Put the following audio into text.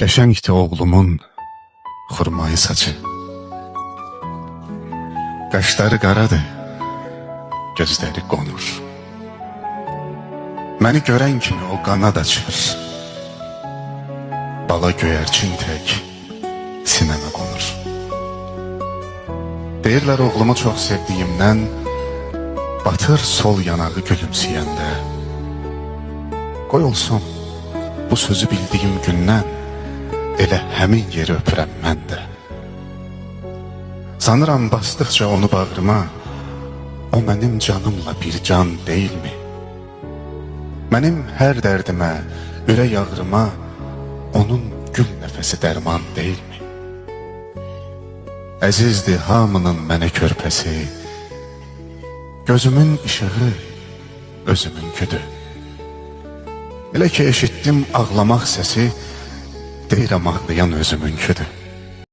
Qəşəngdir oğlumun xurmayı saçı. Qaşları qaradır, gözləri qonur. Məni görən kimi o qanad açır. Bala göyərçin tək sinəmə qonur. Deyirlər oğlumu çox sevdiyimdən batır sol yanağı gülümsəyəndə. Qoy olsun bu sözü bildiyim gündən elə həmin yeri öpürəm mən də. Sanıram basdıqca onu bağrıma, o mənim canımla bir can deyilmi? Mənim hər dərdimə, ürək ağrıma onun gül nəfəsi dərman deyilmi? Əzizdir hamının mənə körpəsi, gözümün işığı, özümün küdü. Elə ki eşitdim ağlamaq səsi, deyirəm ağlayan özümün küdü.